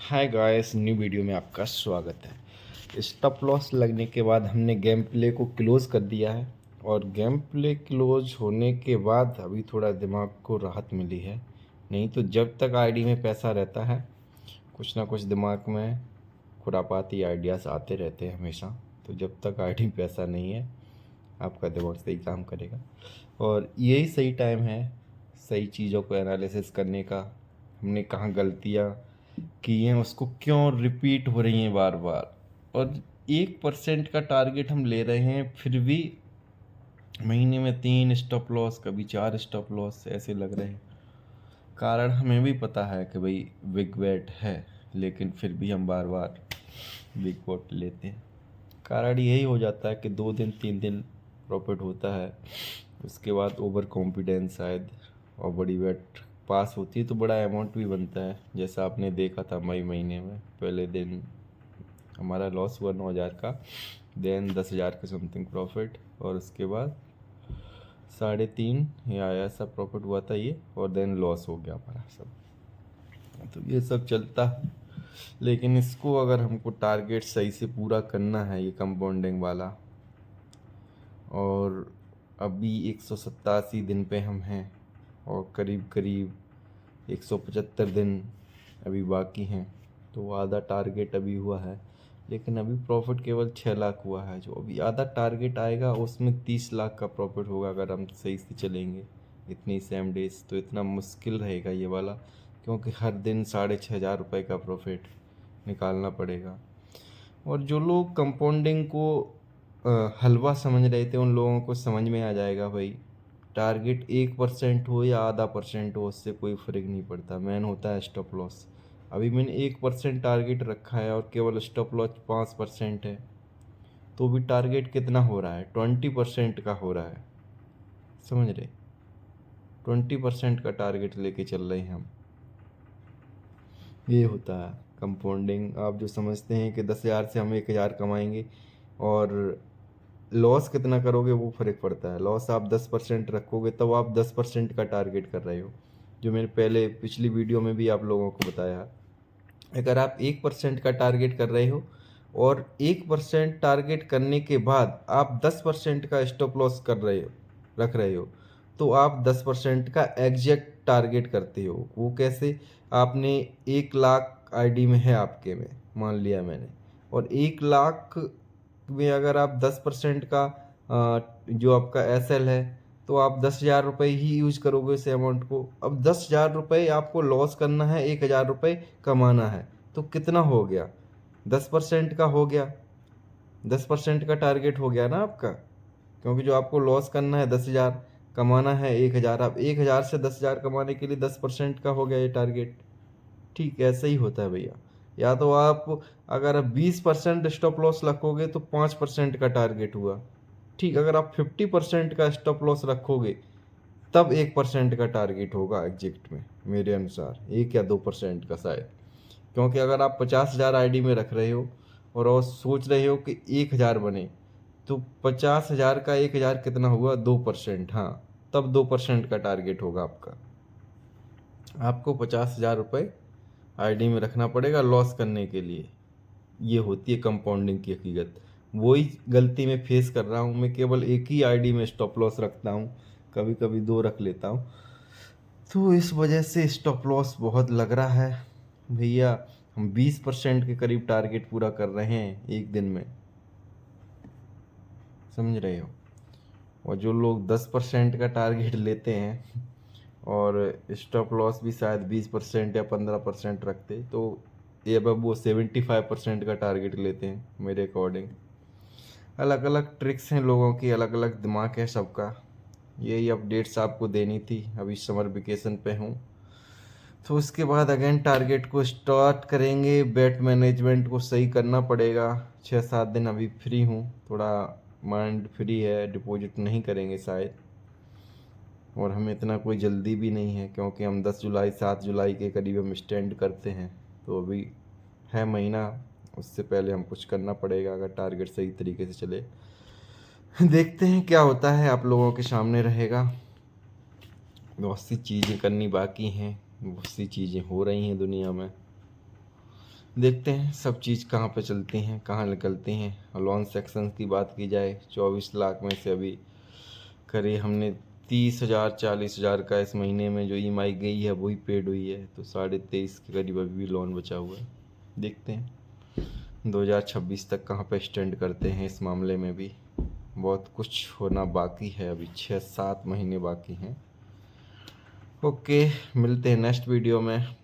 Hi guys, new video में आपका स्वागत है। स्टॉप लॉस लगने के बाद हमने गेम प्ले को क्लोज़ कर दिया है और गेम प्ले क्लोज होने के बाद अभी थोड़ा दिमाग को राहत मिली है। नहीं तो जब तक आईडी में पैसा रहता है कुछ ना कुछ दिमाग में खुरापाती आइडियाज़ आते रहते हैं हमेशा। तो जब तक आईडी में पैसा नहीं है आपका दिमाग सही काम करेगा और यही सही टाइम है सही चीज़ों को एनालिसिस करने का। हमने कहाँ गलतियाँ कि ये उसको क्यों रिपीट हो रही हैं बार बार। और 1% का टारगेट हम ले रहे हैं फिर भी महीने में 3 स्टॉप लॉस कभी 4 स्टॉप लॉस ऐसे लग रहे हैं। कारण हमें भी पता है कि भाई बिग बेट है, लेकिन फिर भी हम बार बार बिग बेट लेते हैं। कारण यही हो जाता है कि 2 दिन 3 दिन प्रॉफिट होता है, उसके बाद ओवर कॉन्फिडेंस शायद और बड़ी बेट पास होती है तो बड़ा अमाउंट भी बनता है। जैसा आपने देखा था मई महीने में पहले दिन हमारा लॉस हुआ 9,000 का, देन 10,000 के समथिंग प्रॉफिट और उसके बाद 3.5 या ऐसा प्रॉफिट हुआ था ये, और देन लॉस हो गया हमारा सब। तो ये सब चलता है, लेकिन इसको अगर हमको टारगेट सही से पूरा करना है ये कंपाउंडिंग वाला, और अभी 187 दिन पे हम हैं और करीब करीब 175 दिन अभी बाकी हैं, तो आधा टारगेट अभी हुआ है। लेकिन अभी प्रॉफिट केवल 6 लाख हुआ है। जो अभी आधा टारगेट आएगा उसमें 30 लाख का प्रॉफिट होगा अगर हम सही से चलेंगे इतनी सेम डेज। तो इतना मुश्किल रहेगा ये वाला, क्योंकि हर दिन 6,500 रुपये का प्रॉफिट निकालना पड़ेगा। और जो लोग कंपाउंडिंग को हलवा समझ रहे थे उन लोगों को समझ में आ जाएगा भाई, टारगेट 1% हो या आधा परसेंट हो उससे कोई फ़र्क नहीं पड़ता, मेन होता है स्टॉप लॉस। अभी मैंने 1% टारगेट रखा है और केवल स्टॉप लॉस 5% है, तो भी टारगेट कितना हो रहा है? 20% का हो रहा है, समझ रहे? 20% का टारगेट लेके चल रहे हैं हम। ये होता है कंपाउंडिंग। आप जो समझते हैं कि 10,000 से हम 1,000 कमाएंगे और लॉस कितना करोगे वो फ़र्क पड़ता है। लॉस आप 10% रखोगे तब आप 10% का टारगेट कर रहे हो, जो मैंने पहले पिछली वीडियो में भी आप लोगों को बताया। अगर आप 1% का टारगेट कर रहे हो और 1% टारगेट करने के बाद आप 10% का स्टॉप लॉस कर रहे हो, रख रहे हो, तो आप 10% का एग्जैक्ट टारगेट करते हो। वो कैसे? आपने 1 लाख आईडी में है आपके में, मान लिया मैंने, और 1 लाख में अगर आप 10% का जो आपका एसएल है तो आप 10,000 रुपये ही यूज करोगे इस अमाउंट को। अब 10,000 रुपये आपको लॉस करना है, 1,000 रुपये कमाना है, तो कितना हो गया? 10% का हो गया, 10% का टारगेट हो गया ना आपका, क्योंकि जो आपको लॉस करना है 10,000, कमाना है 1,000। आप 1,000 से 10,000 कमाने के लिए 10% का हो गया ये टारगेट। ठीक ऐसे ही होता है भैया। या तो आप अगर 20% स्टॉप लॉस रखोगे तो 5% का टारगेट हुआ। ठीक, अगर आप 50% का स्टॉप लॉस रखोगे तब 1% का टारगेट होगा एग्जैक्ट में, मेरे अनुसार 1 या 2% का शायद। क्योंकि अगर आप 50,000 आईडी में रख रहे हो और सोच रहे हो कि 1,000 बने, तो 50,000 का 1,000 कितना हुआ? 2%। हाँ, तब 2% का टारगेट होगा आपका। आपको 50,000 रुपये आईडी में रखना पड़ेगा लॉस करने के लिए। ये होती है कंपाउंडिंग की हकीकत। वही गलती मैं फेस कर रहा हूँ। मैं केवल एक ही आईडी में स्टॉप लॉस रखता हूँ, कभी कभी 2 रख लेता हूँ, तो इस वजह से स्टॉप लॉस बहुत लग रहा है भैया। हम 20% के करीब टारगेट पूरा कर रहे हैं एक दिन में, समझ रहे हो? और जो लोग 10% का टारगेट लेते हैं और स्टॉप लॉस भी शायद 20% या 15% रखते, तो ये अब वो 75% का टारगेट लेते हैं मेरे अकॉर्डिंग। अलग अलग ट्रिक्स हैं लोगों की, अलग अलग दिमाग है सबका। यही अपडेट्स आपको देनी थी। अभी समर वेकेशन पे हूँ, तो उसके बाद अगेन टारगेट को स्टार्ट करेंगे। बेट मैनेजमेंट को सही करना पड़ेगा। 6-7 दिन अभी फ्री हूँ, थोड़ा माइंड फ्री है, डिपॉजिट नहीं करेंगे शायद। और हमें इतना कोई जल्दी भी नहीं है, क्योंकि हम 10 जुलाई 7 जुलाई के करीब हम स्टैंड करते हैं, तो अभी है महीना, उससे पहले हम कुछ करना पड़ेगा अगर टारगेट सही तरीके से चले। देखते हैं क्या होता है, आप लोगों के सामने रहेगा। बहुत सी चीज़ें करनी बाकी हैं, बहुत सी चीज़ें हो रही हैं दुनिया में। देखते हैं सब चीज़ कहाँ पे चलती हैं, कहाँ निकलती हैं। लोन सेक्शन की बात की जाए 24 लाख में से अभी करीब हमने 30,000 40,000 का इस महीने में जो ईएमआई गई है वही पेड हुई है, तो 23.5 के करीब अभी भी लोन बचा हुआ है। देखते हैं 2026 तक कहाँ पे स्टैंड करते हैं। इस मामले में भी बहुत कुछ होना बाकी है, अभी 6-7 महीने बाकी हैं। ओके, मिलते हैं नेक्स्ट वीडियो में।